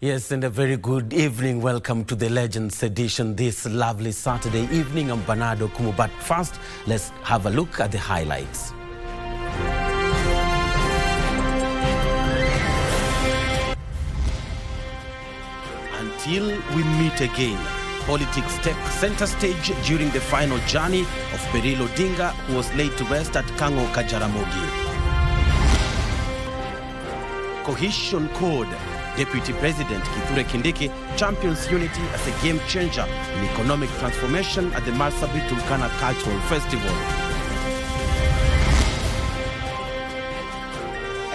Yes, and a very good evening. Welcome to the Legends edition this lovely Saturday evening. I'm Beryl Okumu, but first, let's have a look at the highlights. Until we meet again, politics take center stage during the final journey of Beryl Odinga, who was laid to rest at Kango Kajaramogi. Cohesion Code. Deputy President Kithure Kindiki champions unity as a game changer in economic transformation at the Marsabit Cultural Festival.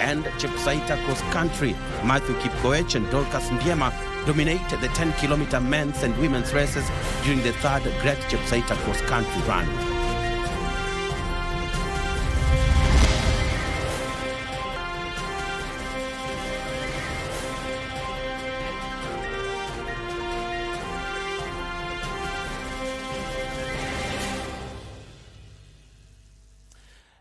And Chepsaita cross country, Matthew Kipkoech and Dorcas Ndiema dominate the 10-kilometer men's and women's races during the third Great Chepsaita cross country run.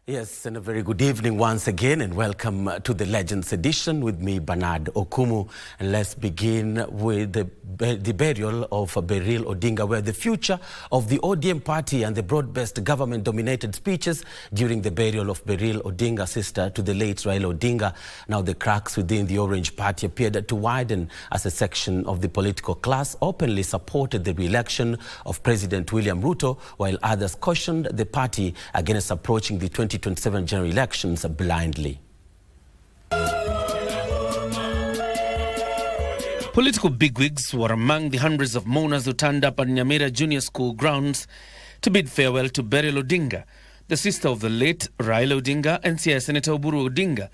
Yes, and a very good evening once again, and welcome to the Legends edition with me, Beryl Okumu. And let's begin with the burial of Beryl Odinga, where the future of the ODM party and the broad-based government dominated speeches during the burial of Beryl Odinga, sister to the late Raila Odinga. Now the cracks within the Orange Party appeared to widen as a section of the political class openly supported the re-election of President William Ruto, while others cautioned the party against approaching the 2027 general elections blindly. Political bigwigs were among the hundreds of mourners who turned up at Nyamira Junior School grounds to bid farewell to Beryl Odinga, the sister of the late Raila Odinga and Siaya Senator Okumu Odinga,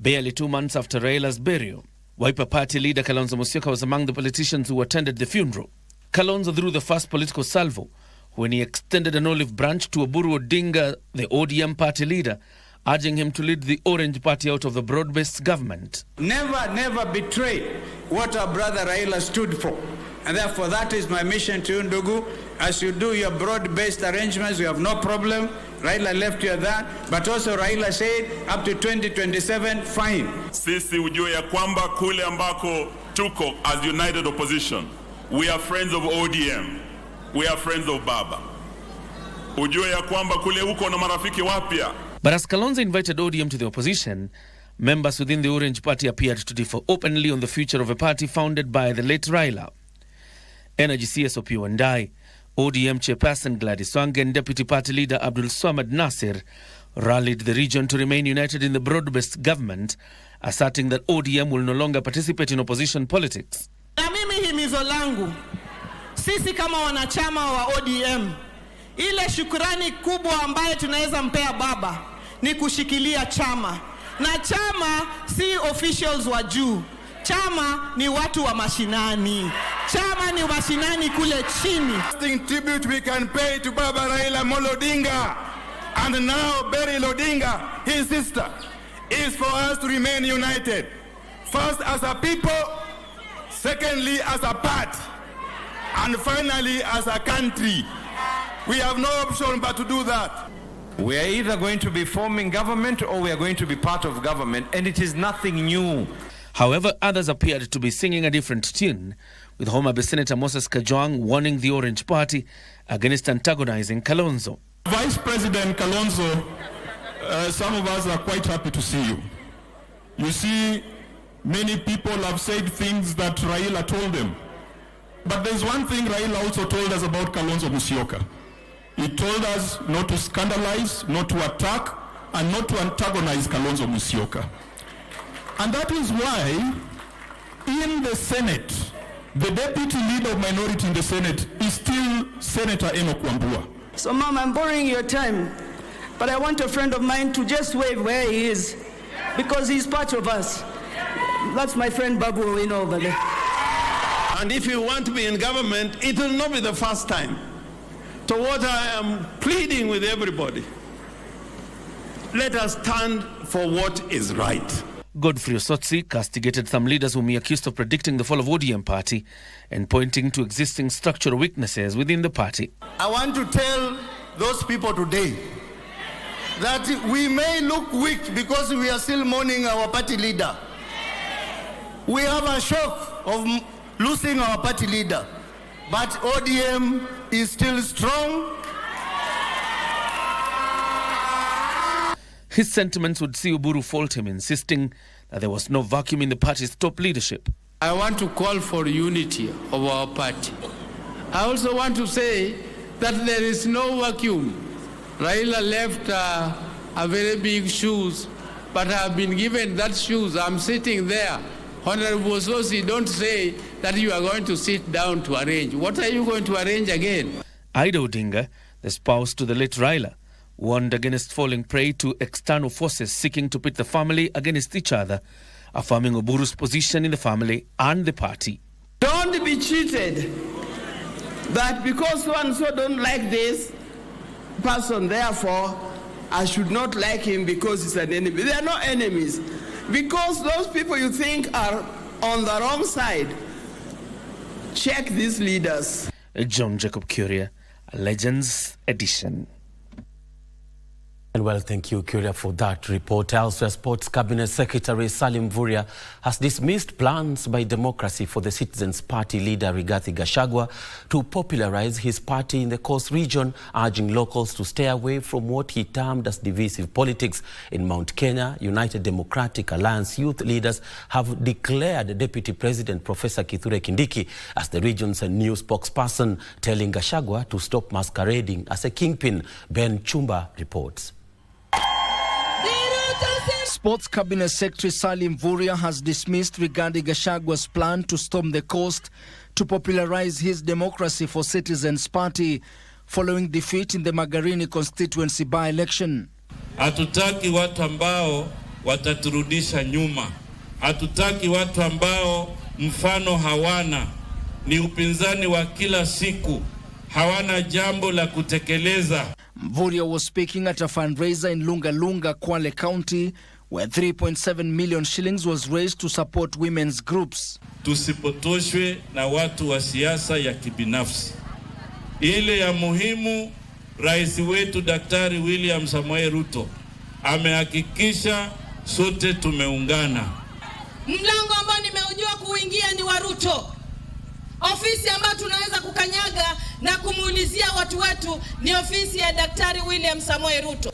barely 2 months after Raila's burial. Wiper Party leader Kalonzo Musyoka was among the politicians who attended the funeral. Kalonzo threw the first political salvo when he extended an olive branch to Okumu Odinga, the ODM party leader, urging him to lead the Orange Party out of the broad-based government. Never betray what our brother Raila stood for. And therefore that is my mission to you, Ndugu. As you do your broad-based arrangements, we have no problem. Raila left you that. But also Raila said up to 2027, fine. Sisi ujue ya kwamba kule ambako tuko as united opposition, we are friends of ODM. We are friends of Baba. Ujue ya kwamba kule uko na marafiki wapya. But as Kalonzo invited ODM to the opposition, members within the Orange Party appeared to differ openly on the future of a party founded by the late Raila. Energy CSOP Wandai, ODM chairperson Gladys Wanga and Deputy Party Leader Abdul Swamad Nasir rallied the region to remain united in the broad-based government, asserting that ODM will no longer participate in opposition politics. Na mimi himizo langu, sisi kama wanachama wa ODM, ile shukrani kubwa ambaye tunaweza mpea baba ni kushikilia chama. Na chama si officials wa juu. Chama ni watu wa mashinani. Chama ni mashinani kule chini. The tribute we can pay to Baba Raila Odinga and now Beryl Odinga, his sister, is for us to remain united. First as a people, secondly as a party, and finally as a country. We have no option but to do that. We are either going to be forming government or we are going to be part of government, and it is nothing new. However, others appeared to be singing a different tune, with Homa Bay Senator Moses Kajwang warning the Orange Party against antagonizing Kalonzo. Vice President Kalonzo, some of us are quite happy to see you. You see, many people have said things that Raila told them. But there's one thing Raila also told us about Kalonzo Musyoka. He told us not to scandalize, not to attack, and not to antagonize Kalonzo Musyoka. And that is why in the Senate, the deputy leader of minority in the Senate is still Senator Enoch Wambua. So Mom, I'm borrowing your time, but I want a friend of mine to just wave where he is, because he's part of us. That's my friend Babu Owino over there. And if you want to be in government, it will not be the first time. So what I am pleading with everybody, let us stand for what is right. Godfrey Osotsi castigated some leaders whom he accused of predicting the fall of ODM party and pointing to existing structural weaknesses within the party. I want to tell those people today that we may look weak because we are still mourning our party leader. We have a shock of losing our party leader, but ODM is still strong. His sentiments would see Oburu fault him, insisting that there was no vacuum in the party's top leadership. I want to call for unity of our party. I also want to say that there is no vacuum. Raila left a very big shoes, but I have been given that shoes. I'm sitting there. Honorable Sosi, don't say that you are going to sit down to arrange. What are you going to arrange again? Beryl Odinga, the spouse to the late Raila, warned against falling prey to external forces seeking to pit the family against each other, affirming Oburu's position in the family and the party. Don't be cheated that because so and so don't like this person, therefore I should not like him because he's an enemy. They are not enemies. Because those people you think are on the wrong side, check these leaders. John Jacob Curia, Legends Edition. And well, thank you, Curia, for that report. Elsewhere, Sports Cabinet Secretary Salim Mvurya has dismissed plans by Democracy for the Citizens Party leader Rigathi Gachagua to popularize his party in the Coast region, urging locals to stay away from what he termed as divisive politics. In Mount Kenya, United Democratic Alliance youth leaders have declared Deputy President Professor Kithure Kindiki as the region's new spokesperson, telling Gachagua to stop masquerading as a kingpin. Ben Chumba reports. Sports Cabinet Secretary Salim Mvurya has dismissed Rigathi Gachagua's plan to storm the coast to popularize his Democracy for Citizens party following defeat in the Magarini constituency by-election. Hatutaki watu ambao wataturudisha nyuma. Hatutaki watu ambao mfano hawana, ni upinzani wa kila siku, hawana jambo la kutekeleza. Mvurya was speaking at a fundraiser in Lunga Lunga, Kwale County, where 3.7 million shillings was raised to support women's groups. Tusipotoshwe na watu wa siasa ya kibinafsi. Ile ya muhimu, rais wetu Daktari William Samoei Ruto amehakikisha sote tumeungana. Mlango ambao nimeujua kuingia ni wa Ruto. Ofisi ambayo tunaweza kukanyaga na kumuulizia watu wetu ni ofisi ya Daktari William Samoei Ruto.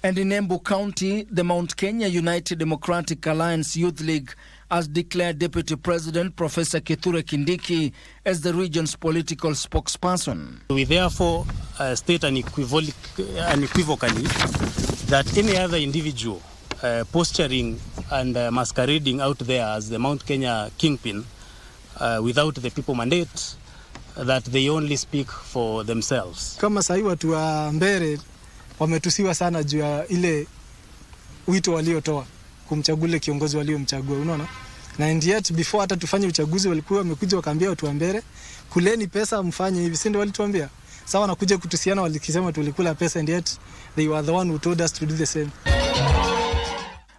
And in Embu County, the Mount Kenya United Democratic Alliance Youth League has declared Deputy President Professor Kithure Kindiki as the region's political spokesperson. We therefore state unequivocally that any other individual posturing and masquerading out there as the Mount Kenya kingpin without the people mandate, that they only speak for themselves. Kama sahi watu wa Mbere wametusiwa sana juu ya ile wito waliotoa kumchagua kiongozi waliomchagua, unaona? Na and yet before hata tufanye uchaguzi walikuwa wamekuja wakaambia watu wa Mbere kuleni pesa mfanye hivi, si ndio walituambia? Sawa, nakuja kutusiana walikisema tulikula pesa, and yet they were the one who told us to do the same.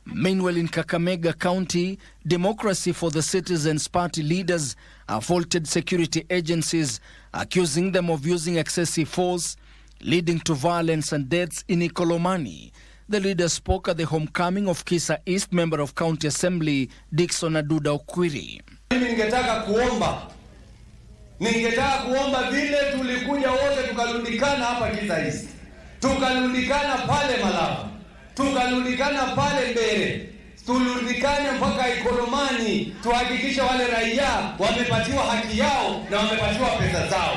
Meanwhile, in Kakamega County, Democracy for the Citizens Party leaders have faulted security agencies, accusing them of using excessive force, leading to violence and deaths in Ikolomani. The leaders spoke at the homecoming of Kisa East member of County Assembly, Dickson Aduda Okwiri. Ningetaka kuomba vile tulikuja wote tukalundikana hapa Kisa East, tukalundikana pale Malaba, tukalundikana pale Mbere, tulundikane mpaka Ikolomani, tuhakikisha wale raia wamepatiwa haki yao na wamepatiwa pesa zao.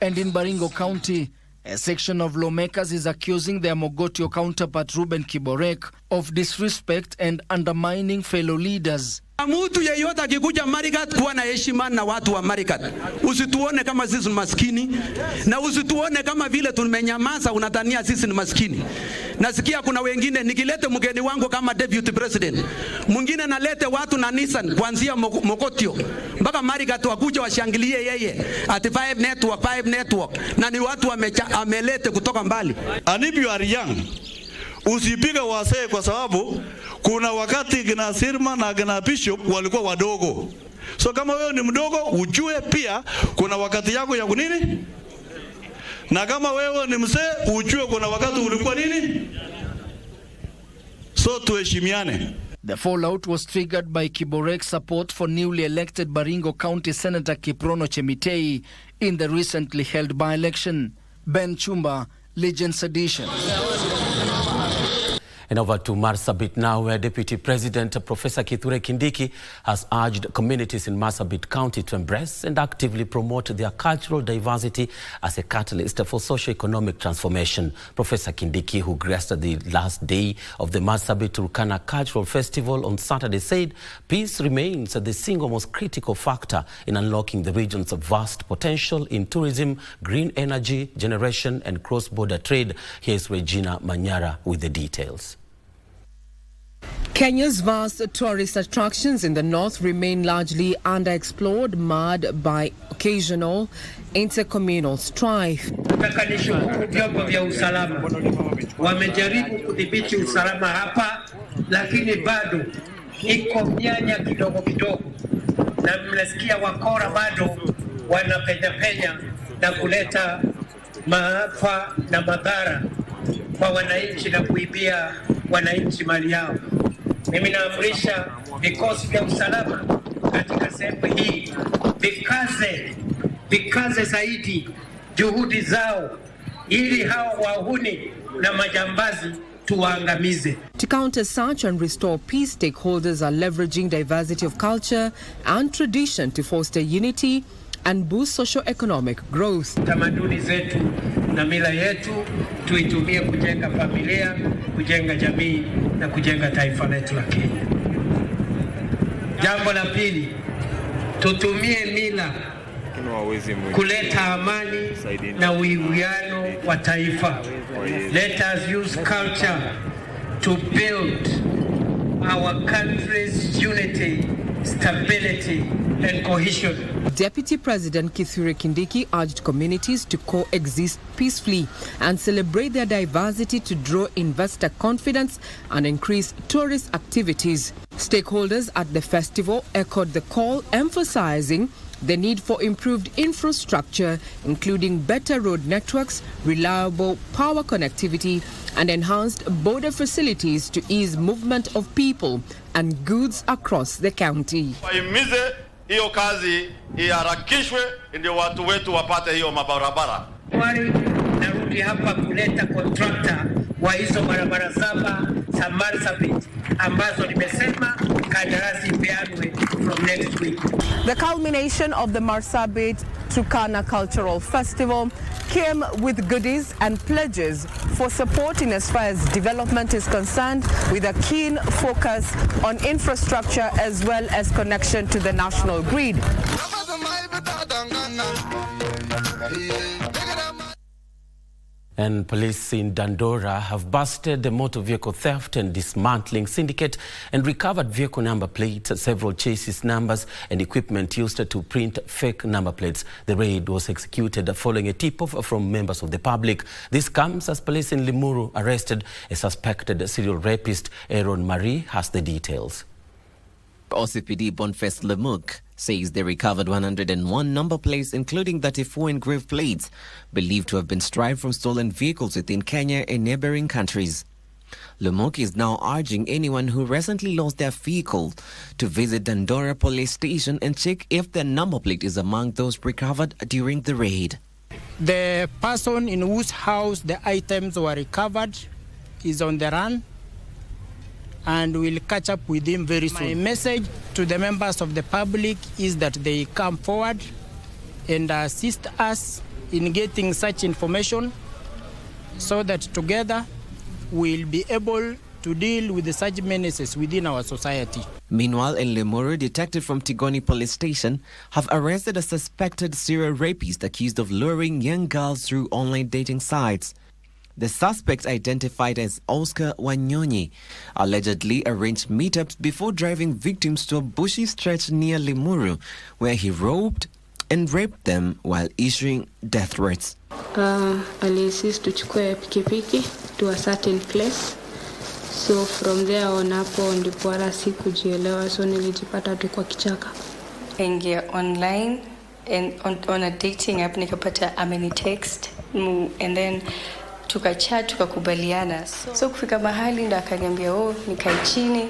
And in Baringo County, a section of lawmakers is accusing their Mogotio counterpart Ruben Kiborek of disrespect and undermining fellow leaders. Mtu yeyote akikuja Marigat kuwa na heshima na watu wa Marigat. Usituone kama sisi ni maskini na usituone kama vile tumenyamaza unadhania sisi ni maskini. Nasikia kuna wengine nikilete mgeni wangu kama deputy president, mwingine nalete watu na Nissan kuanzia Mogotio mpaka Marigat wakuja washangilie yeye at 5 network na ni watu amelete kutoka mbali. And if you are young, usipige wasee kwa sababu kuna wakati kina Sirma na kina Bishop walikuwa wadogo. So kama wewe ni mdogo, ujue pia kuna wakati yako ya kunini? Na kama wewe ni mzee, ujue kuna wakati ulikuwa nini? So tuheshimiane. The fallout was triggered by Kiborek's support for newly elected Baringo County Senator Kiprono Chemitei in the recently held by-election. Ben Chumba, Legends Edition. And over to Marsabit now, where Deputy President Professor Kithure Kindiki has urged communities in Marsabit County to embrace and actively promote their cultural diversity as a catalyst for socio-economic transformation. Professor Kindiki, who graced the last day of the Marsabit Turkana Cultural Festival on Saturday, said peace remains the single most critical factor in unlocking the region's vast potential in tourism, green energy generation and cross-border trade. Here's Regina Manyara with the details. Kenya's vast tourist attractions in the north remain largely underexplored, marred by occasional intercommunal strife. Nataka nishukuru vyombo vya usalama. Wamejaribu kudhibiti usalama hapa, lakini bado iko mianya kidogo kidogo. Na mnasikia wakora bado wanapenya na kuleta maafa na madhara kwa wananchi na kuibia wananchi mali yao. Mimi naamrisha vikosi vya usalama katika sehemu hii vikaze zaidi juhudi zao ili hao wahuni na majambazi tuwaangamize. To counter such and restore peace, stakeholders are leveraging diversity of culture and tradition to foster unity and boost socio-economic growth. Tamaduni zetu na mila yetu tuitumie kujenga familia, kujenga jamii na kujenga taifa letu la Kenya. Jambo la pili, tutumie mila kuleta amani na uwiano wa taifa. Let us use culture to build our country's unity, stability and cohesion. Deputy President Kithure Kindiki urged communities to coexist peacefully and celebrate their diversity to draw investor confidence and increase tourist activities. Stakeholders at the festival echoed the call, emphasizing the need for improved infrastructure, including better road networks, reliable power connectivity, and enhanced border facilities to ease movement of people and goods across the county. Hiyo kazi iharakishwe ndio watu wetu wapate hiyo mabarabara. Narudi hapa kuleta contractor wa hizo barabara saba za Marsabit ambazo nimesema kandarasi ipeanwe from next week. The culmination of the Marsabit Turkana Cultural Festival came with goodies and pledges for support in as far as development is concerned, with a keen focus on infrastructure as well as connection to the national grid. And police in Dandora have busted the motor vehicle theft and dismantling syndicate and recovered vehicle number plates, several chassis numbers and equipment used to print fake number plates. The raid was executed following a tip-off from members of the public. This comes as police in Limuru arrested a suspected serial rapist. Aaron Marie has the details. OCPD Boniface Lemuk says they recovered 101 number plates, including 34 engraved plates, believed to have been derived from stolen vehicles within Kenya and neighboring countries. Lemuk is now urging anyone who recently lost their vehicle to visit Dandora Police Station and check if their number plate is among those recovered during the raid. The person in whose house the items were recovered is on the run, and we'll catch up with him very soon. My message to the members of the public is that they come forward and assist us in getting such information so that together we'll be able to deal with such menaces within our society. Meanwhile, in Limuru, detectives from Tigoni Police Station have arrested a suspected serial rapist accused of luring young girls through online dating sites. The suspect, identified as Oscar Wanyonyi, allegedly arranged meetups before driving victims to a bushy stretch near Limuru, where he roped and raped them while issuing death threats. Aliinsist tuchukue pikipiki to a certain place. So from there on hapo ndipo wala sikujielewa, so nilijipata tu kwa kichaka. Ingia online and on a dating app nikapata ameni text and then tukachat tukakubaliana. So kufika mahali ndo akaniambia nikae chini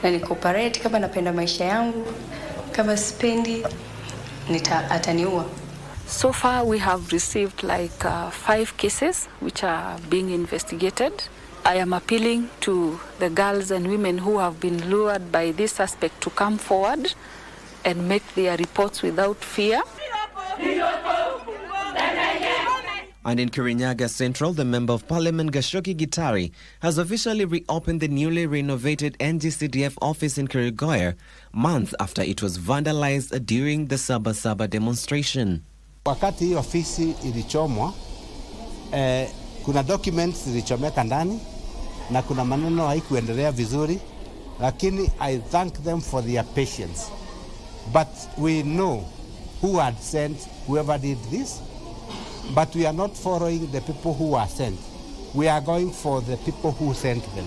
na nikoperate. Kama napenda maisha yangu, kama sipendi ataniua. So far we have received like 5 cases which are being investigated. I am appealing to the girls and women who have been lured by this suspect to come forward and make their reports without fear. And in Kirinyaga Central, the Member of Parliament Gashoki Gitari has officially reopened the newly renovated NGCDF office in Kirigoya months after it was vandalized during the Saba Saba demonstration. Wakati hii ofisi ilichomwa, kuna documents zilichomeka ndani na kuna maneno haikuendelea vizuri, lakini I thank them for their patience. But we know who had sent whoever did this, but we are not following the people who are sent. We are going for the people who sent them.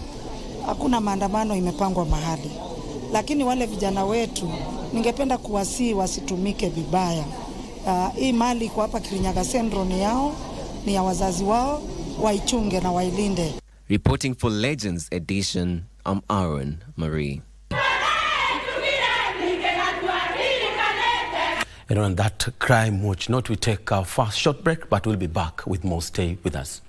Hakuna maandamano imepangwa mahali, lakini wale vijana wetu ningependa kuwasihi wasitumike vibaya. Hii mali kwa hapa Kirinyaga Central ni yao, ni ya wazazi wao, waichunge na wailinde. Reporting for Legends Edition, I'm Aaron Marie. And on that crime watch note, we take our first short break, but we'll be back with more. Stay with us.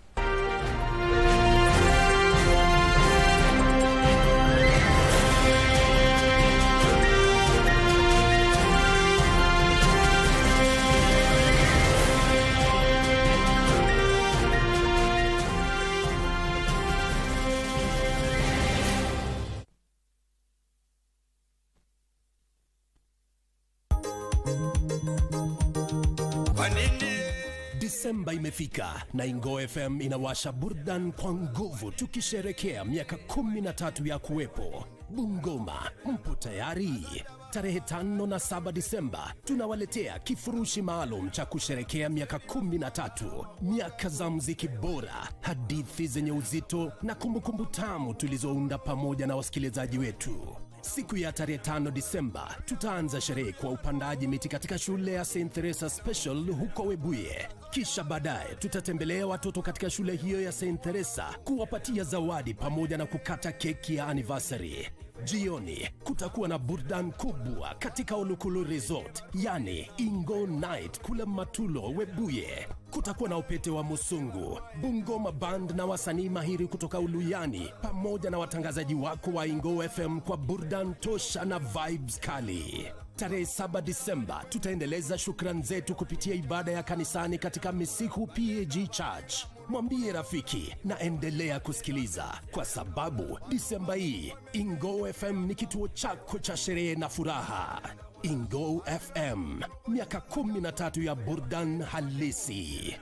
Disemba imefika na Ingo FM inawasha burdan kwa nguvu tukisherekea miaka 13 ya kuwepo. Bungoma, mpo tayari? Tarehe 5 na 7 Disemba tunawaletea kifurushi maalum cha kusherekea miaka 13, miaka za muziki bora, hadithi zenye uzito na kumbukumbu tamu tulizounda pamoja na wasikilizaji wetu. Siku ya tarehe 5 Disemba tutaanza sherehe kwa upandaji miti katika shule ya St. Teresa Special huko Webuye. Kisha baadaye tutatembelea watoto katika shule hiyo ya St. Teresa kuwapatia zawadi pamoja na kukata keki ya anniversary. Jioni kutakuwa na burdan kubwa katika Olukulu Resort, yani Ingo Night kule Matulo Webuye. Kutakuwa na upete wa Musungu, Bungoma Band na wasanii mahiri kutoka Uluyani pamoja na watangazaji wako wa Ingo FM kwa burdan tosha na vibes kali. Tarehe 7 Disemba tutaendeleza shukrani zetu kupitia ibada ya kanisani katika Misiku PAG Church. Mwambie rafiki na endelea kusikiliza, kwa sababu Disemba hii Ingo FM ni kituo chako cha sherehe na furaha. Ingo FM, miaka 13 ya burdan halisi.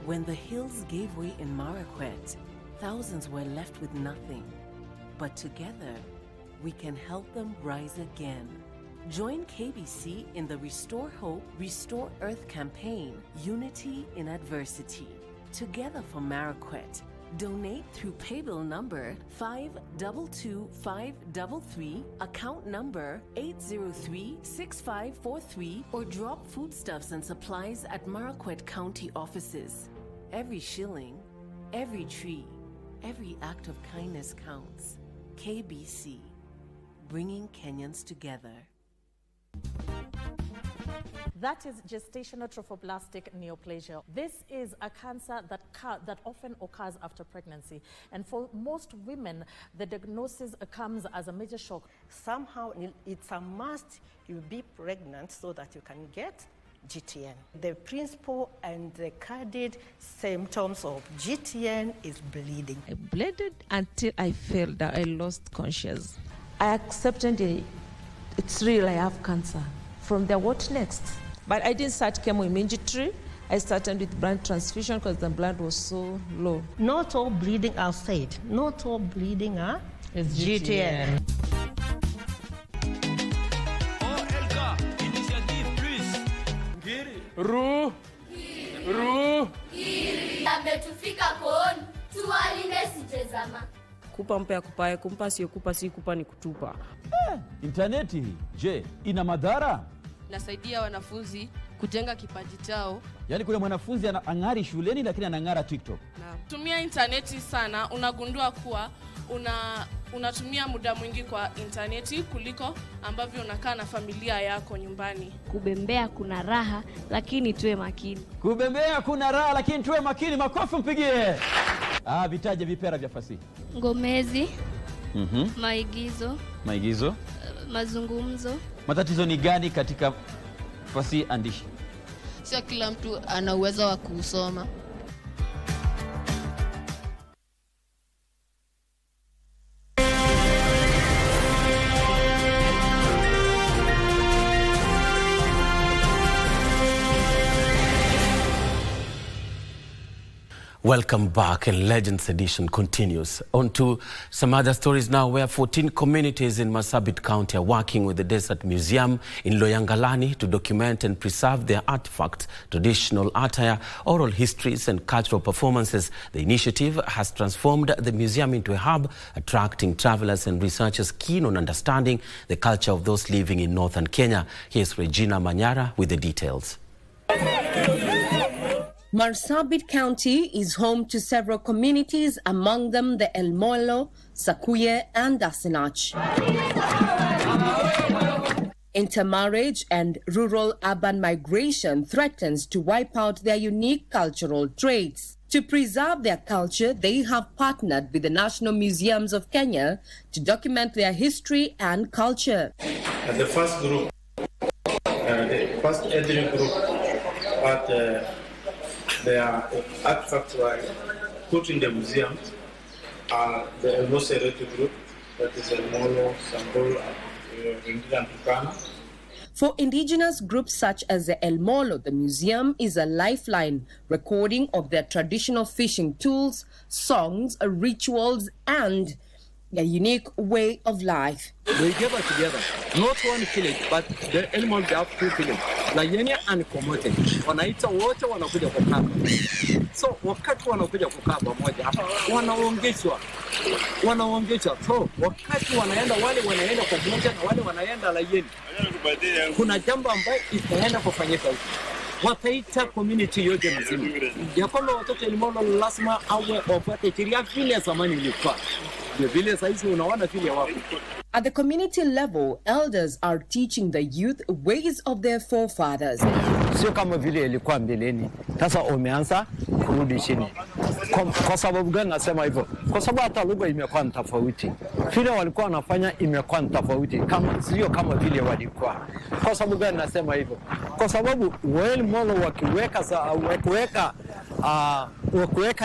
When the hills gave way in Marakwet, thousands were left with nothing. But together, we can help them rise again. Join KBC in the Restore Hope, Restore Earth campaign, Unity in Adversity. Together for Marakwet. Donate through paybill number 522533, account number 8036543, or drop foodstuffs and supplies at Marakwet County offices. Every shilling, every tree, every act of kindness counts. KBC, bringing Kenyans together. That is gestational trophoblastic neoplasia. This is a cancer that often occurs after pregnancy. And for most women, the diagnosis comes as a major shock. Somehow, it's a must you be pregnant so that you can get GTN. The principal and the carded symptoms of GTN is bleeding. I bled until I felt that I lost consciousness. I accepted it's real, I have cancer. From there, what next? But I didn't start chemo immediately. I started with blood transfusion because the blood was so low. Not all bleeding are said. Not all bleeding are GTN. Ametufika kooni, tuwalinde sijezama. Kupa mpea kupae, kumpa siyo kupa, si kupa ni kutupa. Interneti hii, je, ina madhara? Nasaidia wanafunzi kujenga kipaji chao. Yaani kuna mwanafunzi ang'ari shuleni lakini anang'ara TikTok. Tumia interneti sana, unagundua kuwa unatumia muda mwingi kwa interneti kuliko ambavyo unakaa na familia yako nyumbani. Kubembea kuna raha, lakini tuwe makini. Kubembea kuna raha, lakini tuwe makini. Makofi mpigie. Vitaje vipera vya fasihi. Ngomezi, maigizo, mazungumzo. Matatizo ni gani katika fasihi andishi? Sio kila mtu ana uwezo wa kusoma. Welcome back, and Legends Edition continues. On to some other stories now, where 14 communities in Marsabit County are working with the Desert Museum in Loyangalani to document and preserve their artifacts, traditional attire, oral histories and cultural performances. The initiative has transformed the museum into a hub, attracting travelers and researchers keen on understanding the culture of those living in northern Kenya. Here's Regina Manyara with the details. Marsabit County is home to several communities, among them the El Molo, Sakuye and Dasinach. Intermarriage and rural-urban migration threatens to wipe out their unique cultural traits. To preserve their culture, they have partnered with the National Museums of Kenya to document their history and culture. The first group, the first ethnic group, their artifacts were put in the museum. The El Moserete group, that is El Molo, Sambol, and Tukana. For indigenous groups such as the El Molo, the museum is a lifeline, recording of their traditional fishing tools, songs, rituals, and a unique way of life. They gather together, not one village, but the animals have two villages, Layenia and Komote. Wanaita wote wanakuja kukaa. So wakati wanakuja kukaa pamoja, wanaongezwa. So wakati wanaenda wale wanaenda pamoja na wale wanaenda Layeni. Kuna jambo ambayo itaenda kufanyika huko. Wataita community yote mzima. Ya kwamba watoto elimolo lazima awe wapate sheria vile zamani ilikuwa. Vile saizi unaona vile wako. At the community level, elders are teaching the youth ways of their forefathers. Sio kama vile ilikuwa mbeleni. Sasa umeanza kurudi chini. Kwa sababu gani nasema hivyo? Kwa sababu hata lugha imekuwa tofauti. Vile walikuwa wanafanya imekuwa tofauti, kama sio kama vile walikuwa. Kwa sababu gani nasema hivyo? Kwa sababu wale molo wakiweka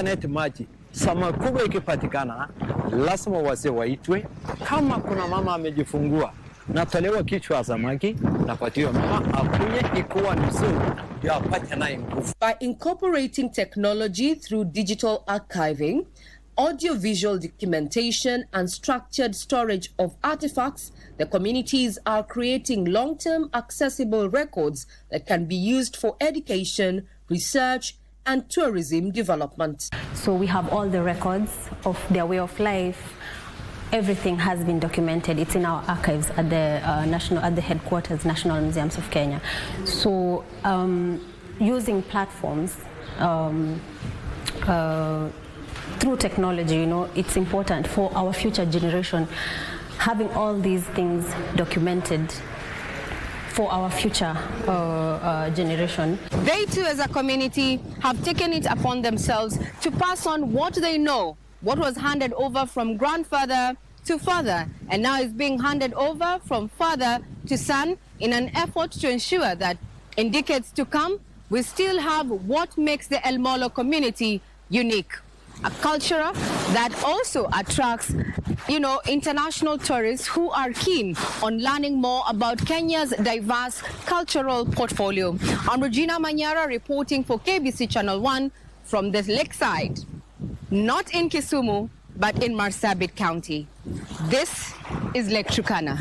neti maji, sama kubwa ikipatikana, lazima wazee waitwe. Kama kuna mama amejifungua, natolewa kichwa samaki, napatiwa mama akuye ikuwa nzuri, ndio apate naye nguvu. By incorporating technology through digital archiving, audio-visual documentation, and structured storage of artifacts, the communities are creating long-term accessible records that can be used for education, research, and tourism development. So we have all the records of their way of life. Everything has been documented. It's in our archives at the headquarters, National Museums of Kenya. So using platforms through technology, it's important for our future generation, having all these things documented for our future generation. They too, as a community, have taken it upon themselves to pass on what they know, what was handed over from grandfather to father, and now is being handed over from father to son in an effort to ensure that in decades to come, we still have what makes the El Molo community unique. A culture that also attracts, international tourists who are keen on learning more about Kenya's diverse cultural portfolio. I'm Regina Manyara reporting for KBC Channel 1 from the lakeside, not in Kisumu, but in Marsabit County. This is Lake Turkana.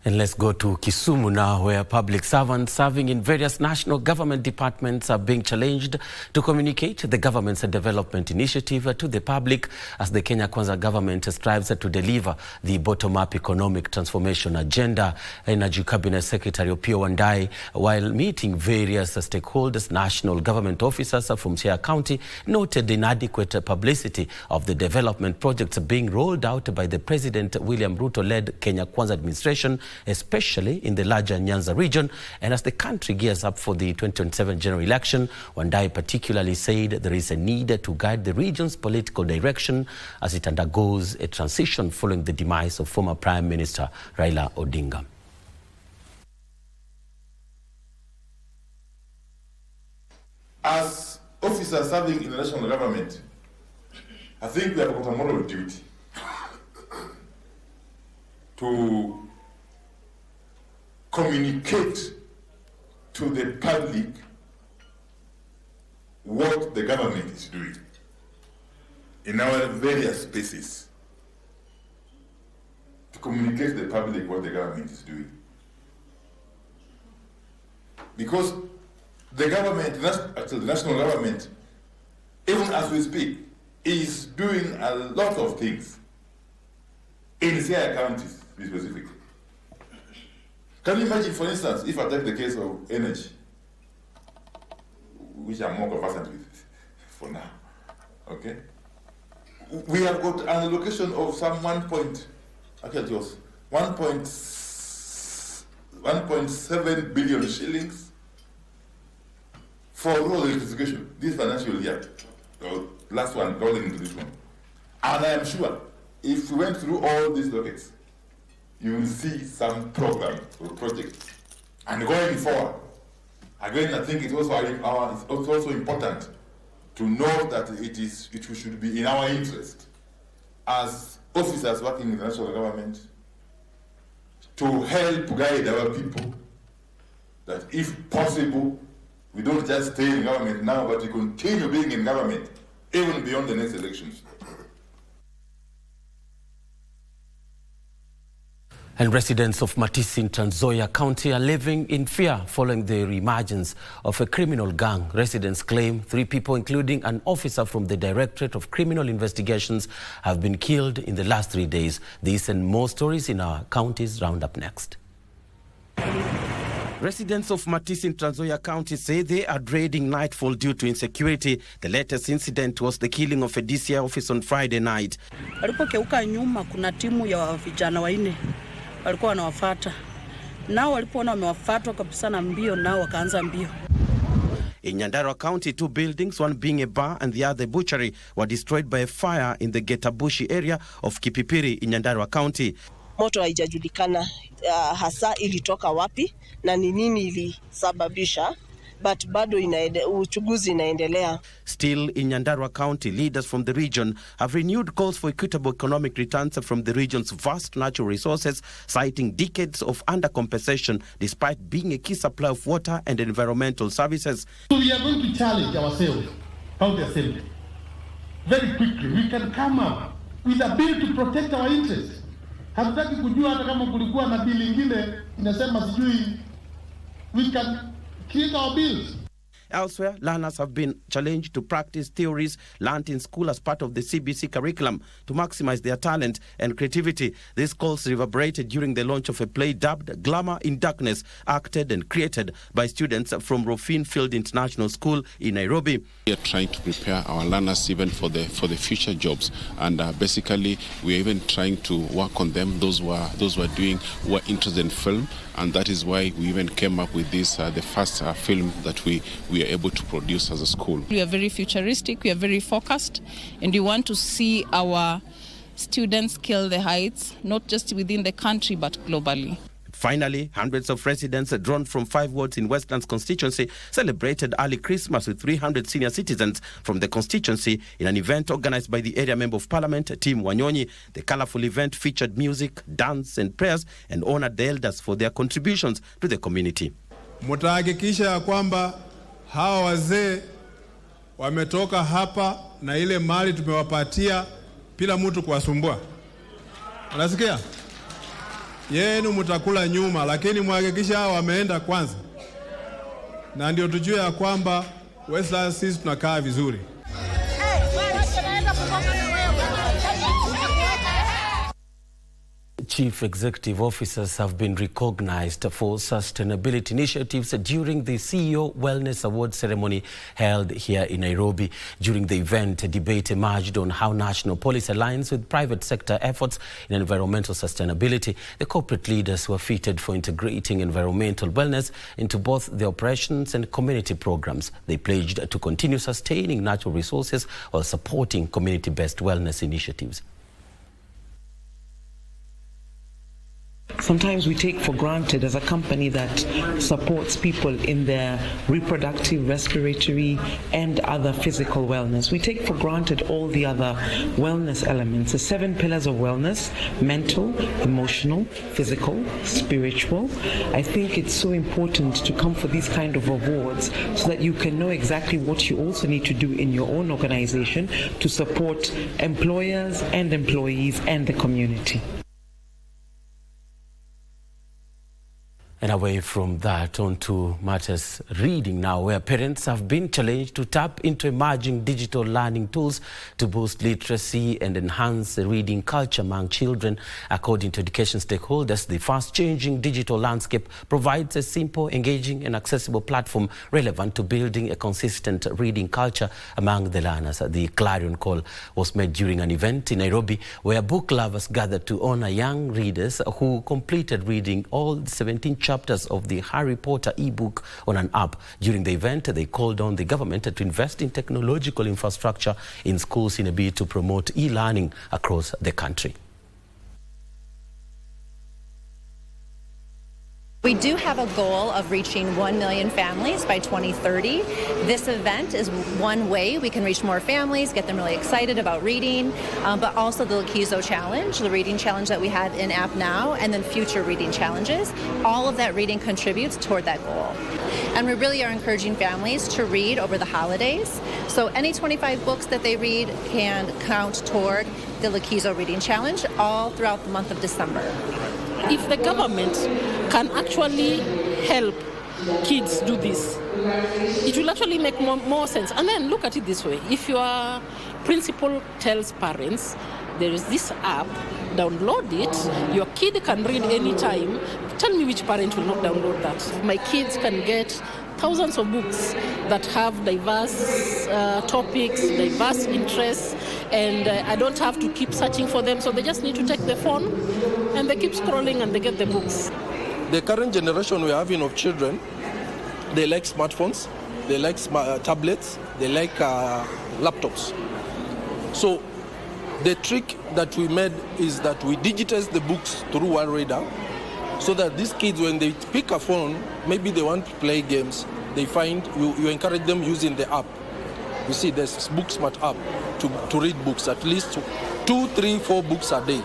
And let's go to Kisumu now, where public servants serving in various national government departments are being challenged to communicate the government's development initiative to the public as the Kenya Kwanza government strives to deliver the bottom-up economic transformation agenda. Energy Cabinet Secretary Opiyo Wandayi, while meeting various stakeholders, national government officers from Siaya County, noted inadequate publicity of the development projects being rolled out by the President William Ruto-led Kenya Kwanza administration, especially in the larger Nyanza region. And as the country gears up for the 2027 general election, Wandayi particularly said there is a need to guide the region's political direction as it undergoes a transition following the demise of former Prime Minister Beryl Odinga. As officers serving in the national government, I think we have got a moral duty to communicate to the public what the government is doing in our various spaces. To communicate to the public what the government is doing. Because the government, actually the national government, even as we speak, is doing a lot of things in Siaya counties, to be specific. Can you imagine, for instance, if I take the case of energy, which I'm more conversant with for now, okay? We have got an allocation of some 1.7 billion shillings for rural electrification this financial year, last one, rolling into this one. And I am sure if we went through all these dockets, you will see some program or project. And going forward, again, I think it's also important to know that it should be in our interest as officers working in the national government to help guide our people, that if possible, we don't just stay in government now, but we continue being in government even beyond the next elections. And residents of Matisi in Trans Nzoia County are living in fear following the reemergence of a criminal gang. Residents claim 3 people, including an officer from the Directorate of Criminal Investigations, have been killed in the last 3 days. These and more stories in our county's roundup next. Residents of Matisi in Trans Nzoia County say they are dreading nightfall due to insecurity. The latest incident was the killing of a DCI officer on Friday night. Walipokeuka nyuma, kuna timu ya vijana wanne walikuwa wanawafuata. Nao walipoona wamewafuata kabisa na mbio, nao wakaanza mbio. In Nyandarua County, 2 buildings, one being a bar and the other a butchery, were destroyed by a fire in the Getabushi area of Kipipiri in Nyandarua County. Moto haijajulikana hasa ilitoka wapi na ni nini ilisababisha, but bado uchunguzi inaendelea. Still in Nyandarua County, leaders from the region have renewed calls for equitable economic returns from the region's vast natural resources, citing decades of undercompensation despite being a key supplier of water and environmental services. So we are going to challenge ourselves, County Assembly. Very quickly, we can come up with a bill to protect our interests. Hatutaki kujua hata kama kulikuwa na bill ingine inasema sijui, we can create our bills. Elsewhere, learners have been challenged to practice theories learned in school as part of the CBC curriculum to maximize their talent and creativity. These calls reverberated during the launch of a play dubbed Glamour in Darkness, acted and created by students from Rofin Field International School in Nairobi. We are trying to prepare our learners even for the future jobs, and basically we are even trying to work on them, those who are interested in film, and that is why we even came up with this the first film that we are able to produce as a school. We are very futuristic, we are very focused, and we want to see our students scale the heights, not just within the country but globally. Finally, hundreds of residents drawn from 5 wards in Westland's constituency celebrated early Christmas with 300 senior citizens from the constituency in an event organized by the area member of parliament, Tim Wanyonyi. The colorful event featured music, dance and prayers and honored the elders for their contributions to the community. Mutahakikisha ya kwamba hawa wazee wametoka hapa na ile mali tumewapatia bila mtu kuwasumbua. Unasikia? yenu mtakula nyuma, lakini muhakikisha hao wameenda kwanza, na ndio tujue ya kwamba Westlands sisi tunakaa vizuri. Chief executive officers have been recognized for sustainability initiatives during the CEO Wellness Award ceremony held here in Nairobi. During the event, a debate emerged on how national policy aligns with private sector efforts in environmental sustainability. The corporate leaders were fitted for integrating environmental wellness into both their operations and community programs. They pledged to continue sustaining natural resources while supporting community-based wellness initiatives. Sometimes we take for granted as a company that supports people in their reproductive, respiratory, and other physical wellness. We take for granted all the other wellness elements, the 7 pillars of wellness: mental, emotional, physical, spiritual. I think it's so important to come for these kind of awards so that you can know exactly what you also need to do in your own organization to support employers and employees and the community. And away from that, on to matters reading now, where parents have been challenged to tap into emerging digital learning tools to boost literacy and enhance the reading culture among children. According to education stakeholders, the fast-changing digital landscape provides a simple, engaging and accessible platform relevant to building a consistent reading culture among the learners. The clarion call was made during an event in Nairobi where book lovers gathered to honor young readers who completed reading all 17 chapters of the Harry Potter ebook on an app. During the event, they called on the government to invest in technological infrastructure in schools in a bid to promote e-learning across the country. We do have a goal of reaching 1 million families by 2030. This event is one way we can reach more families, get them really excited about reading, but also the Legislator Challenge, the reading challenge that we have in app now, and then future reading challenges. All of that reading contributes toward that goal. And we really are encouraging families to read over the holidays. So any 25 books that they read can count toward the Legislator Reading Challenge all throughout the month of December. If the government can actually help kids do this, it will actually make more sense. And then look at it this way. If your principal tells parents, there is this app, download it, your kid can read anytime, tell me which parent will not download that. My kids can get thousands of books that have diverse topics, diverse interests, and I don't have to keep searching for them, so they just need to take the phone and they keep scrolling and they get the books. The current generation we're having of children, they like smartphones, they like tablets, they like laptops. So the trick that we made is that we digitize the books through one reader, so that these kids, when they pick a phone, maybe they want to play games, they find, you encourage them using the app. You see, there's BookSmart app to read books, at least 2, 3, 4 books a day.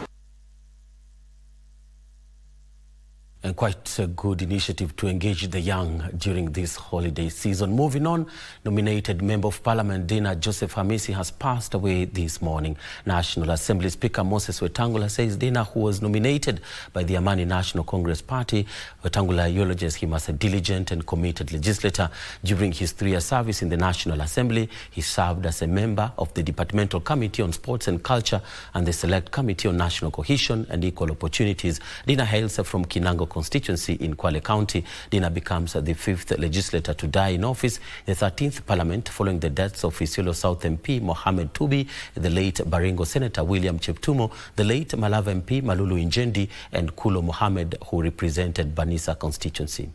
And quite a good initiative to engage the young during this holiday season. Moving on, nominated Member of Parliament Dina Joseph Hamisi has passed away this morning. National Assembly Speaker Moses Wetangula says Dina, who was nominated by the Amani National Congress Party, Wetangula eulogizes him as a diligent and committed legislator. During his 3-year service in the National Assembly, he served as a member of the Departmental Committee on Sports and Culture and the Select Committee on National Cohesion and Equal Opportunities. Dina hails from Kinango constituency in Kwale County. Dina becomes the 5th legislator to die in office, the 13th parliament, following the deaths of Isiolo South MP Mohamed Tubi, the late Baringo Senator William Cheptumo, the late Malava MP Malulu Injendi, and Kulo Mohamed, who represented Banisa constituency.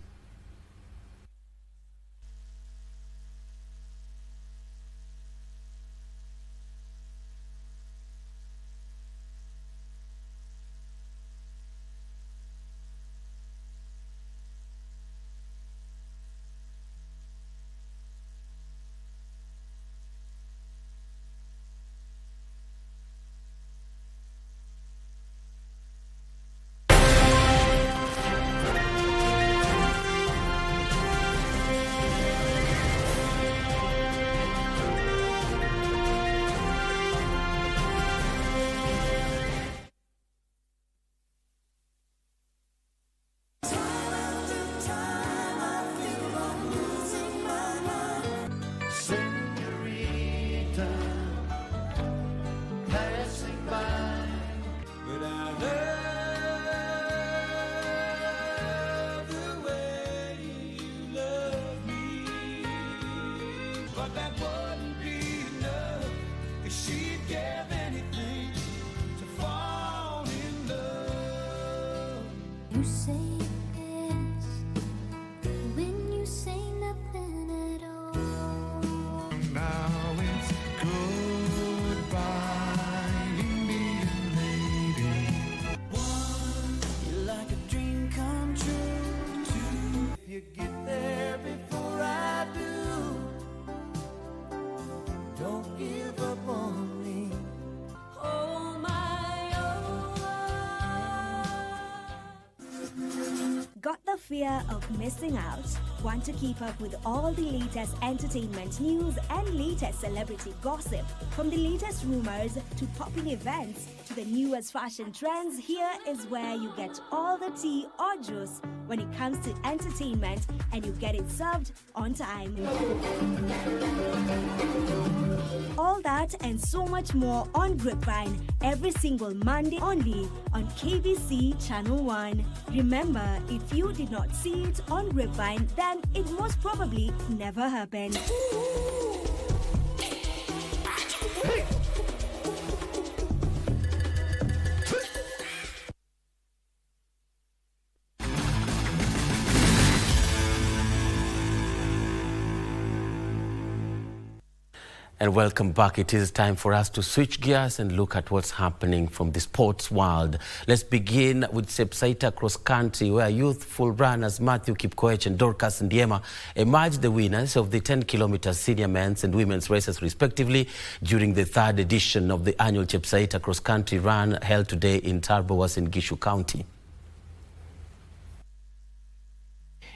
But that wouldn't be enough, 'cause she'd give anything to fall in love. You say yes when you say nothing at all. Now it's goodbye, Indian lady. One, you're like a dream come true. Two, if you get there before I do, don't give up on me. Oh my, oh. Got the fear of missing out? Want to keep up with all the latest entertainment news and latest celebrity gossip? From the latest rumors to popping events to the newest fashion trends, here is where you get all the tea or juice when it comes to entertainment, and you get it served on time. All that and so much more on Grapevine every single Monday only on KBC Channel 1. Remember, if you did not see it on Grapevine, then it most probably never happened. And welcome back. It is time for us to switch gears and look at what's happening from the sports world. Let's begin with Chepsaita Cross Country, where youthful runners Matthew Kipkoech and Dorcas Ndiema emerged the winners of the 10-kilometer senior men's and women's races respectively during the third edition of the annual Chepsaita Cross Country Run held today in Tarbowas in Gishu County.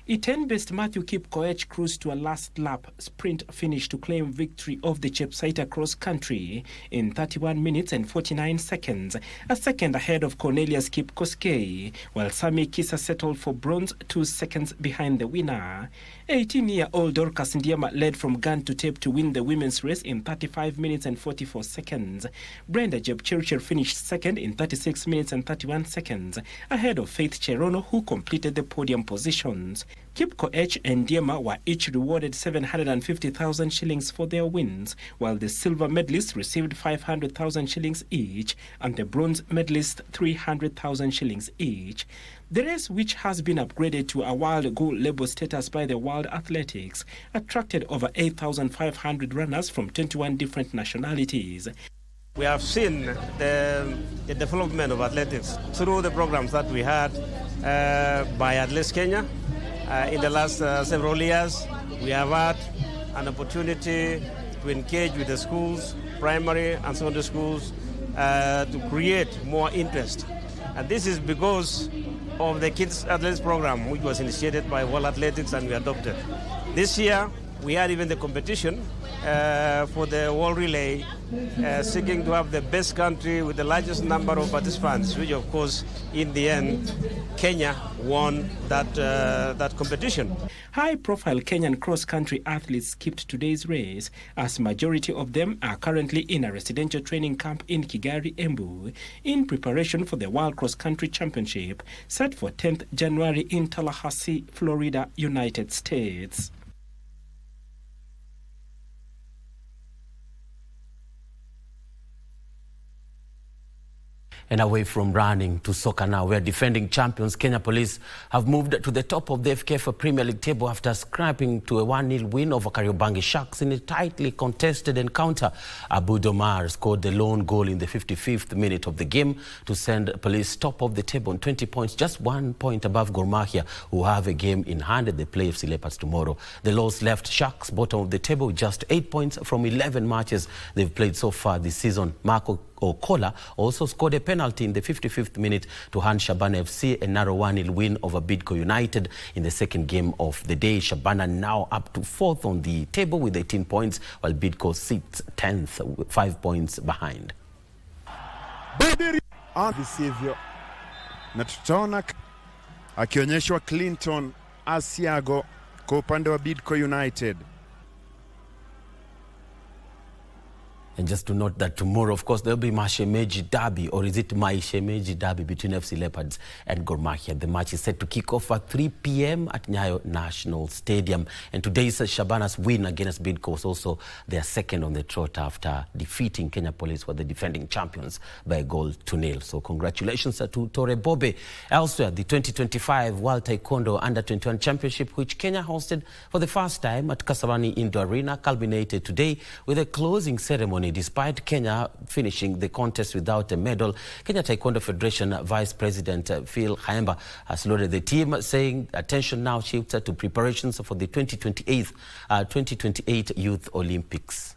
E10-based Matthew Kipkoech cruised to a last lap sprint finish to claim victory of the Chepsaita Cross Country in 31 minutes and 49 seconds, a second ahead of Cornelius Kipkoskei, while Sami Kisa settled for bronze 2 seconds behind the winner. 18-year-old Dorcas Ndiema led from gun to tape to win the women's race in 35 minutes and 44 seconds. Brenda Jepchirchir finished second in 36 minutes and 31 seconds, ahead of Faith Cherono, who completed the podium positions. Kipkoech and Ndiema were each rewarded 750,000 shillings for their wins, while the silver medalists received 500,000 shillings each and the bronze medalists 300,000 shillings each. The race, which has been upgraded to a World Gold Label status by the World Athletics, attracted over 8,500 runners from 21 different nationalities. We have seen the development of athletics through the programs that we had by Athletics Kenya. In the last several years, we have had an opportunity to engage with the schools, primary and secondary schools, to create more interest. And this is because of the Kids Athletics program, which was initiated by World Athletics and we adopted. This year, we had even the competition for the World Relay, seeking to have the best country with the largest number of participants, which of course, in the end, Kenya won that competition. High-profile Kenyan cross-country athletes skipped today's race, as majority of them are currently in a residential training camp in Kigari, Embu, in preparation for the World Cross Country Championship, set for 10th January in Tallahassee, Florida, United States. And away from running to soccer now, where defending champions Kenya Police have moved to the top of the FKF Premier League table after scrapping to a 1-0 win over Kariobangi Sharks in a tightly contested encounter. Abu Domar scored the lone goal in the 55th minute of the game to send Police top of the table on 20 points, just 1 point above Gor Mahia, who have a game in hand at the play FC Leopards tomorrow. The loss left Sharks bottom of the table with just 8 points from 11 matches they've played so far this season. Marco Okola also scored a penalty in the 55th minute to hand Shabana FC a narrow 1-0 win over Bidco United in the second game of the day. Shabana now up to 4th on the table with 18 points, while Bidco sits 10th, 5 points behind. Visivyo na tutaona akionyeshwa Clinton Asiago kwa upande wa Bidco United. And just to note that tomorrow, of course, there'll be Mashemeji Derby, or is it Maishemeji Derby, between FC Leopards and Gor Mahia. The match is set to kick off at 3 p.m. at Nyayo National Stadium. And today's Shabana's win against Bidco was also their second on the trot after defeating Kenya Police, for the defending champions, by 1-0. So congratulations to Tore Bobe. Elsewhere, the 2025 World Taekwondo Under-21 Championship, which Kenya hosted for the first time at Kasarani Indoor Arena, culminated today with a closing ceremony. Despite Kenya finishing the contest without a medal, Kenya Taekwondo Federation Vice President Phil Haemba has lauded the team, saying attention now shifts to preparations for the 2028 Youth Olympics.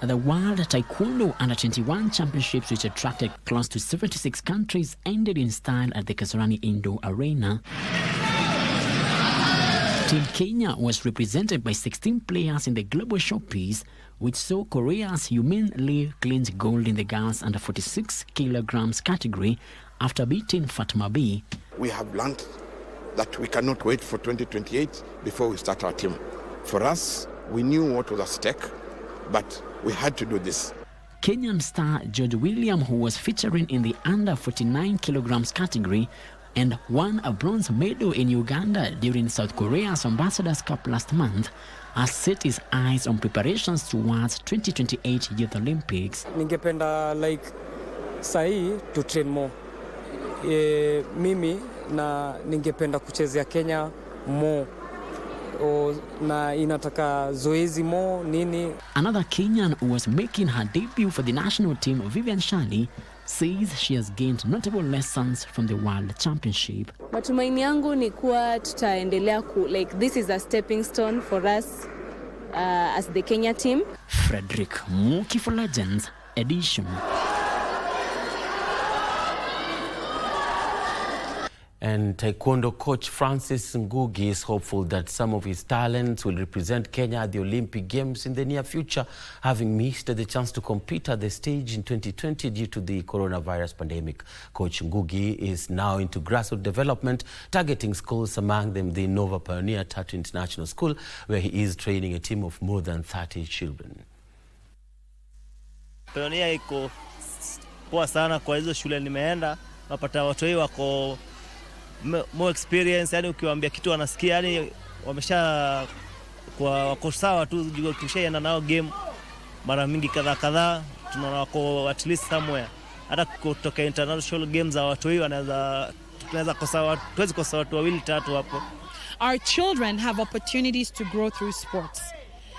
The World Taekwondo Under-21 Championships, which attracted close to 76 countries, ended in style at the Kasarani Indoor Arena. Team Kenya was represented by 16 players in the global showpiece, which saw Korea's Yumin Lee clinch gold in the girls under 46 kilograms category after beating Fatma B. We have learned that we cannot wait for 2028 before we start our team. For us, we knew what was at stake, but we had to do this. Kenyan star George William, who was featuring in the under 49 kilograms category and won a bronze medal in Uganda during South Korea's Ambassadors Cup last month, has set his eyes on preparations towards 2028 Youth Olympics. Ningependa sahi to train more. Mimi na ningependa kuchezea Kenya more. Na inataka zoezi more nini. Another Kenyan who was making her debut for the national team, Vivian Shali, says she has gained notable lessons from the World Championship. Matumaini yangu ni kuwa tutaendelea this is a stepping stone for us as the Kenya team. Frederick Muki for Legends Edition. And Taekwondo coach Francis Ngugi is hopeful that some of his talents will represent Kenya at the Olympic Games in the near future, having missed the chance to compete at the stage in 2020 due to the coronavirus pandemic. Coach Ngugi is now into grassroots development, targeting schools, among them the Nova Pioneer Tattoo International School, where he is training a team of more than 30 children. Pioneer iko poa sana kwa hizo shule nimeenda, napata watu wako more experience, yani ukiwaambia kitu wanasikia, yani wamesha wako sawa tu, tushaenda nao game mara mingi kadhaa, tunaona wako at least somewhere. Hata kutoka international games za watu tunaweza kosa watu wawili tatu hapo. Our children have opportunities to grow through sports.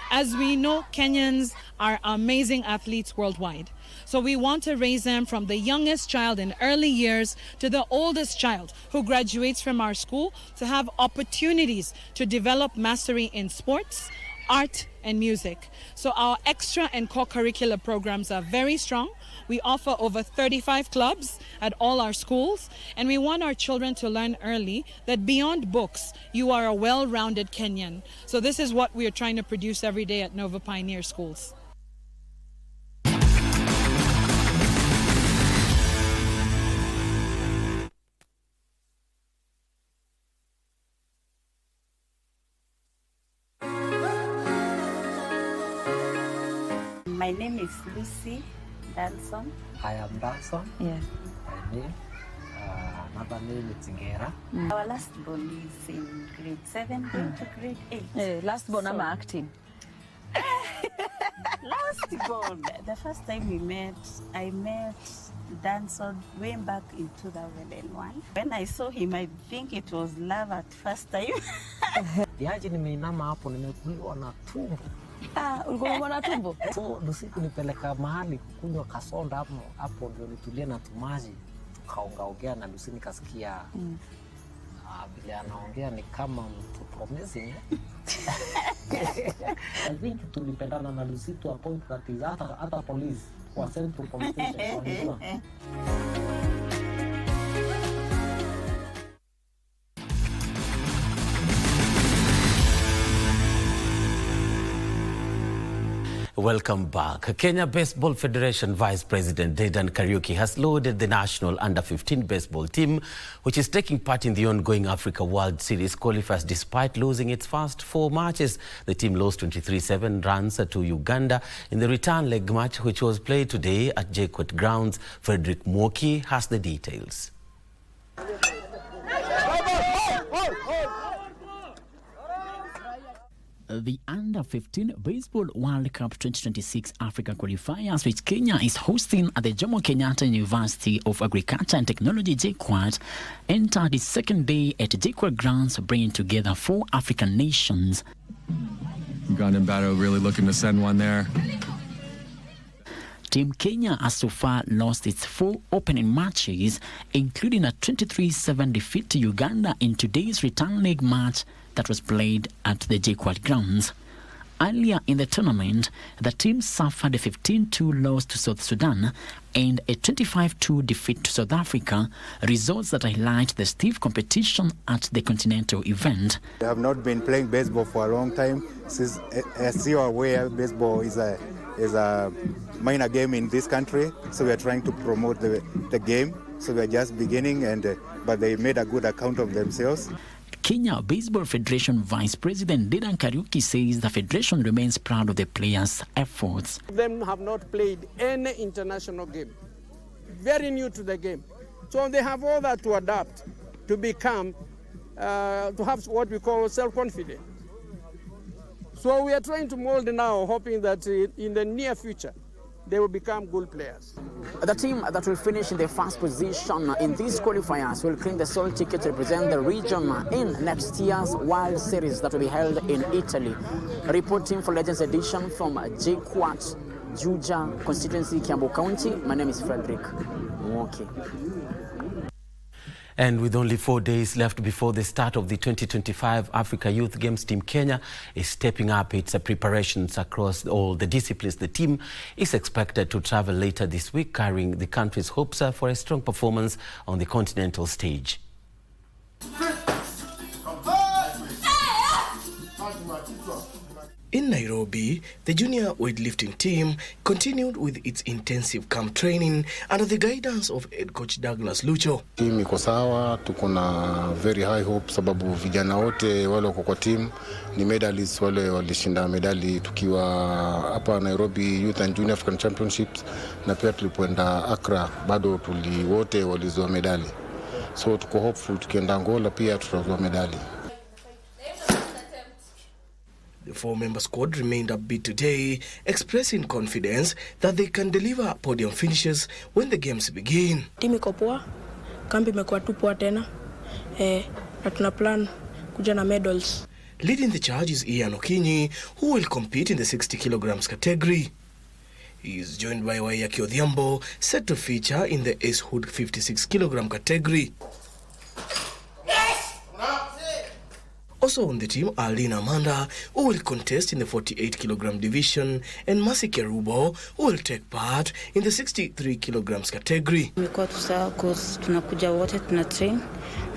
As we know, Kenyans are amazing athletes worldwide. So we want to raise them from the youngest child in early years to the oldest child who graduates from our school to have opportunities to develop mastery in sports, art, and music. So our extra and co-curricular programs are very strong. We offer over 35 clubs at all our schools, and we want our children to learn early that beyond books, you are a well-rounded Kenyan. So this is what we are trying to produce every day at Nova Pioneer Schools. My name is Lucy Danson. I am Danson. Yeah. My name. Another name is Ngera. Our last born is in grade 7 going to grade 8. Last born, I'm acting. Last born. The first time I met Danson way back in 2001. When I saw him, I think it was love at first time. Yaji nimeinama hapo nimekuliwa na tumbo. Ulikuwa na tumbo? So usiku nipeleka mahali kunywa kasonda hapo ndio nitulie na tumaji. Tukaongea na Lucy nikasikia vile anaongea ni kama mtu promising. I think tulipendana na Lucy to a point that is hata police was sent to police station. Welcome back. Kenya Baseball Federation Vice President Dedan Kariuki has lauded the national under-15 baseball team, which is taking part in the ongoing Africa World Series qualifiers despite losing its first 4 matches. The team lost 23-7 runs to Uganda in the return leg match, which was played today at JKUAT grounds. Frederick Mwoki has the details. The Under-15 Baseball World Cup 2026 Africa qualifiers, which Kenya is hosting at the Jomo Kenyatta University of Agriculture and Technology JKUAT, entered its second day at JKUAT grounds, bringing together 4 African nations. Ugandan battle really looking to send one there. Team Kenya has so far lost its 4 opening matches, including a 23-7 defeat to Uganda in today's return leg match that was played at the JKUAT grounds. Earlier in the tournament, the team suffered a 15-2 loss to South Sudan and a 25-2 defeat to South Africa, results that highlight the stiff competition at the continental event. We have not been playing baseball for a long time. Since, as you are aware, baseball is a minor game in this country, so we are trying to promote the game. So we are just beginning, but they made a good account of themselves. Kenya Baseball Federation Vice President Dedan Kariuki says the federation remains proud of the players' efforts. Them have not played any international game, very new to the game. So they have all that to adapt, to become, to have what we call self-confidence. So we are trying to mold now, hoping that in the near future, they will become good players. The team that will finish in the first position in these qualifiers will claim the sole ticket to represent the region in next year's World Series that will be held in Italy. Reporting for Legends Edition from JKUAT, Juja constituency, Kiambu County, my name is Frederick Mwoki. And with only 4 days left before the start of the 2025 Africa Youth Games, Team Kenya is stepping up its preparations across all the disciplines. The team is expected to travel later this week, carrying the country's hopes for a strong performance on the continental stage. In Nairobi, the junior weightlifting team continued with its intensive camp training under the guidance of head coach Douglas Lucho. Team iko sawa, tuko na very high hope sababu vijana wote wale wako kwa team ni medalists, wale walishinda medali tukiwa hapa Nairobi Youth and Junior African Championships, na pia tulipoenda Accra bado wote walizoa medali. So tuko hopeful tukienda Angola pia tutazoa medali. The 4-member squad remained upbeat today, expressing confidence that they can deliver podium finishes when the games begin. Timu iko poa, kambi imekuwa tu poa tena, na tuna plan kuja na medals. Leading the charge is Ian Okinyi, who will compete in the 60 kilograms category. He is joined by Waiyaki Odhiambo, set to feature in the Ace-Hood 56 kilogram category. Also on the team are Lina Amanda, who will contest in the 48 kilogram division, and Masi Kerubo, who will take part in the 63 kilograms category. Tumekuwa tusawa cause tunakuja wote tuna train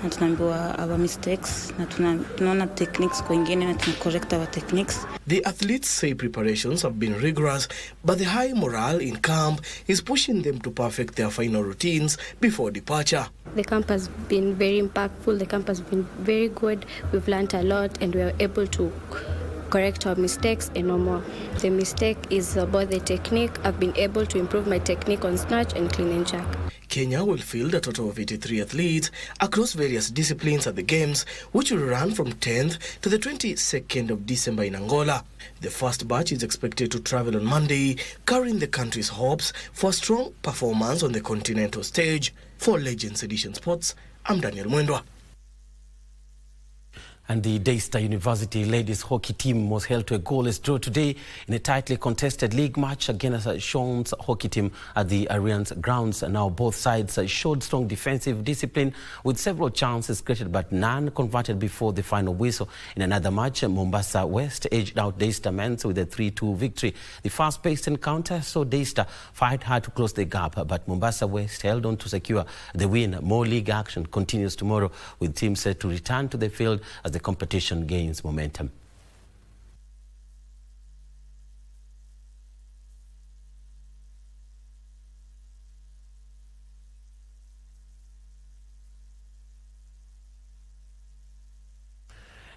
na tunaambiwa our mistakes na tunaona techniques kwa wengine na tuna correct our techniques. The athletes say preparations have been rigorous, but the high morale in camp is pushing them to perfect their final routines before departure. The camp has been very impactful. The camp has been very good. We've learned a lot and we are able to correct our mistakes and no more. The mistake is about the technique. I've been able to improve my technique on snatch and clean and jerk. Kenya will field a total of 83 athletes across various disciplines at the Games, which will run from 10th to the 22nd of December in Angola. The first batch is expected to travel on Monday, carrying the country's hopes for a strong performance on the continental stage. For Legends Edition Sports, I'm Daniel Mwendwa. And the Daystar University ladies hockey team was held to a goalless draw today in a tightly contested league match against Sean's hockey team at the Arians grounds. Now both sides showed strong defensive discipline with several chances created but none converted before the final whistle. In another match, Mombasa West edged out Daystar men's with a 3-2 victory. The fast-paced encounter saw Daystar fight hard to close the gap, but Mombasa West held on to secure the win. More league action continues tomorrow with teams set to return to the field as the competition gains momentum.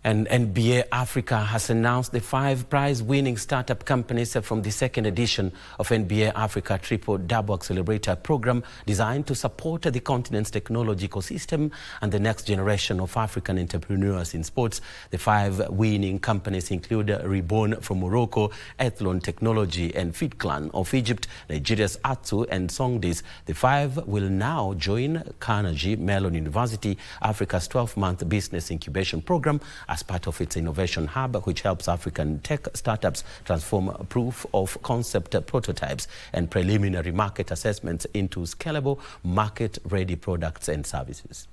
And NBA Africa has announced the 5 prize-winning startup companies from the second edition of NBA Africa Triple-Double Accelerator program designed to support the continent's technology ecosystem and the next generation of African entrepreneurs in sports. The 5 winning companies include Reborn from Morocco, Ethlon Technology, and FitClan of Egypt, Nigeria's Atsu, and Songdis. The 5 will now join Carnegie Mellon University, Africa's 12-month business incubation program, as part of its innovation hub, which helps African tech startups transform proof of concept prototypes and preliminary market assessments into scalable, market-ready products and services.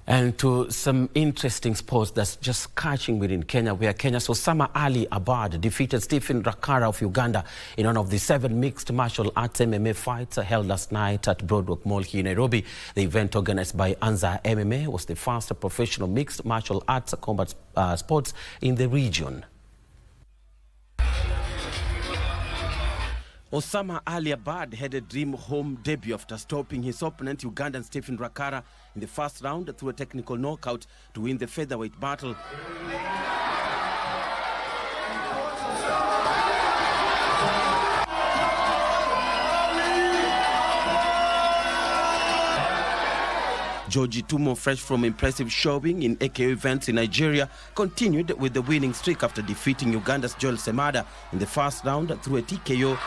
And to some interesting sports that's just catching within Kenya, where Kenya's Osama Ali Abad defeated Stephen Rakara of Uganda in one of the 7 mixed martial arts MMA fights held last night at Broadwalk Mall here in Nairobi. The event, organized by Anza MMA, was the first professional mixed martial arts combat sports in the region. Osama Ali Abad had a dream home debut after stopping his opponent, Ugandan Stephen Rakara, in the first round through a technical knockout to win the featherweight battle. Georgie Tumo, fresh from impressive showing in AKO events in Nigeria, continued with the winning streak after defeating Uganda's Joel Semada in the first round through a TKO.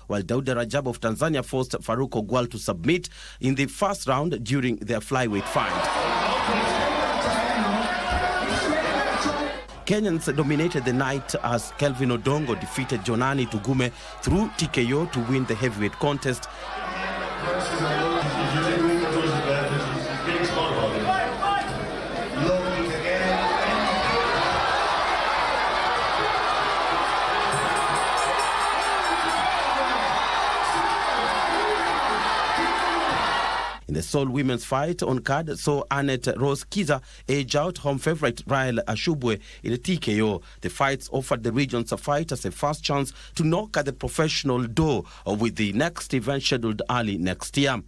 While Dauda Rajab of Tanzania forced Farouk Ogwal to submit in the first round during their flyweight fight. Kenyans dominated the night as Kelvin Odongo defeated Jonani Tugume through TKO to win the heavyweight contest. In the sole women's fight on card, saw Annette Rose Kiza edge out home favorite Rael Ashubwe in a TKO. The fights offered the region's fighters a first chance to knock at the professional door, with the next event scheduled early next year.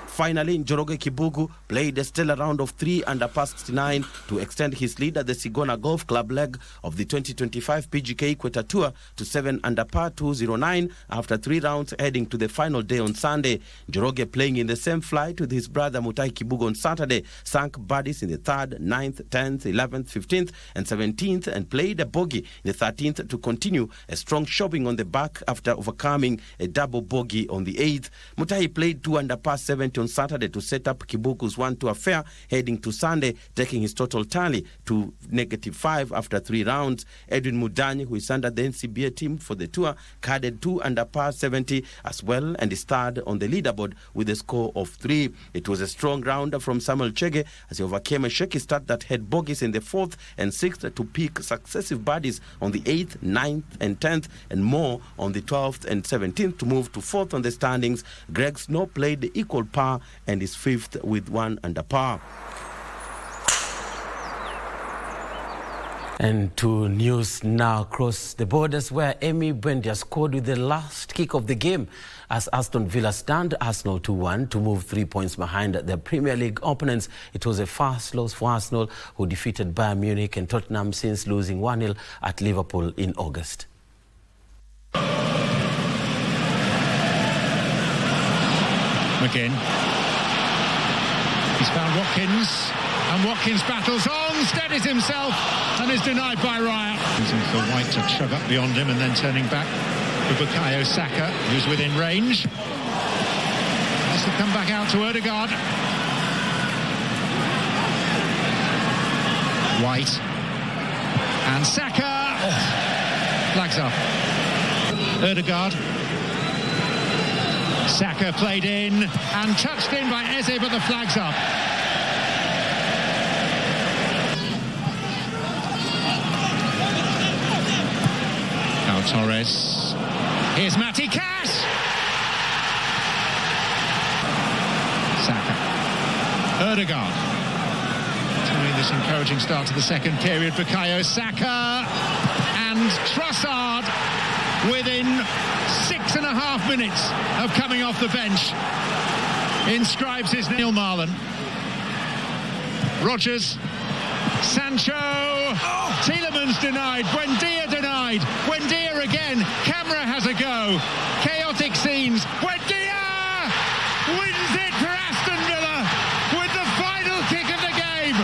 Finally, Njoroge Kibugu played a stellar round of 3 under par 69 to extend his lead at the Sigona Golf Club leg of the 2025 PGK Equator Tour to 7 under par 209 after 3 rounds heading to the final day on Sunday. Njoroge, playing in the same flight with his brother Mutai Kibugu on Saturday, sank birdies in the 3rd, 9th, 10th, 11th, 15th and 17th and played a bogey in the 13th to continue a strong showing on the back after overcoming a double bogey on the 8th. Mutai played 2 under par 70 on Saturday to set up Kibugu's 1-2 affair heading to Sunday, taking his total tally to -5 after 3 rounds. Edwin Mudanyi, who is under the NCBA team for the tour, carded 2 under par 70 as well and starred on the leaderboard with a score of 3. It was a strong round from Samuel Chege as he overcame a shaky start that had bogeys in the 4th and 6th to pick successive birdies on the 8th, 9th and 10th and more on the 12th and 17th to move to 4th on the standings. Greg Snow played the equal par and is 5th with 1 under par. And to news now across the borders, where Amy Buendia scored with the last kick of the game as Aston Villa stunned Arsenal 2-1 to move 3 points behind their Premier League opponents. It was a fast loss for Arsenal, who defeated Bayern Munich and Tottenham since losing 1-0 at Liverpool in August. McGinn. He's found Watkins, and Watkins battles on, steadies himself, and is denied by Raya. Using for White to chug up beyond him and then turning back for Bukayo Saka, who's within range. Has to come back out to Odegaard. White. And Saka. Oh, flags up. Odegaard. Saka played in and touched in by Eze, but the flag's up. Now Torres. Here's Matty Cash. Saka. Odegaard. Following this encouraging start to the second period, Bukayo Saka and Trossard within 6.5 minutes of coming off the bench inscribes his Neil Marlon. Rodgers, Sancho, Tielemans denied, Buendia denied, Buendia again, Camera has a go, chaotic scenes, Buendia wins it for Aston Villa with the final kick of the game.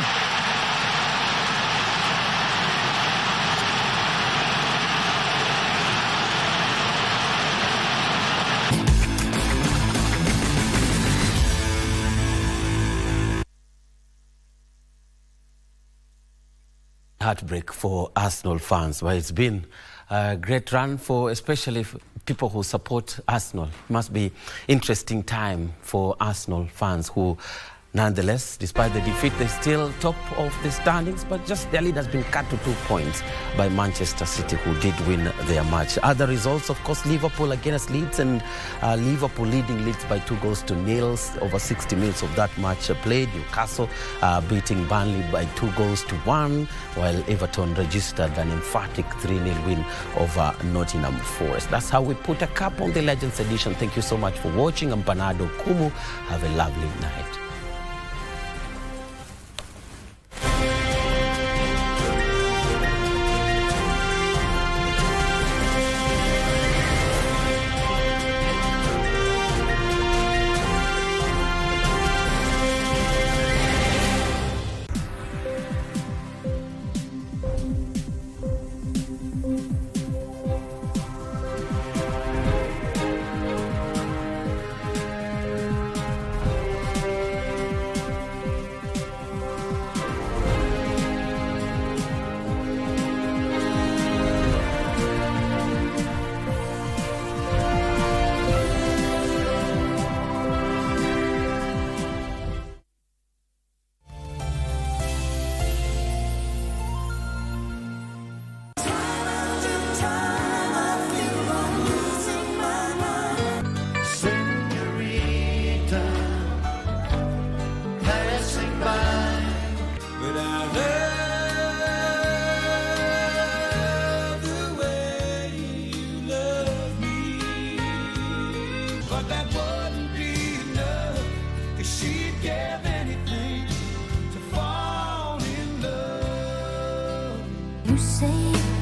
Heartbreak for Arsenal fans, but it's been a great run for especially people who support Arsenal. It must be interesting time for Arsenal fans who, nonetheless, despite the defeat, they're still top of the standings, but just their lead has been cut to 2 points by Manchester City, who did win their match. Other results, of course, Liverpool against Leeds, and Liverpool leading Leeds by 2-0. Over 60 minutes of that match played. Newcastle beating Burnley by 2-1, while Everton registered an emphatic 3-0 win over Nottingham Forest. That's how we put a cap on the Legends edition. Thank you so much for watching. I'm Bernard Okumu. Have a lovely night. You say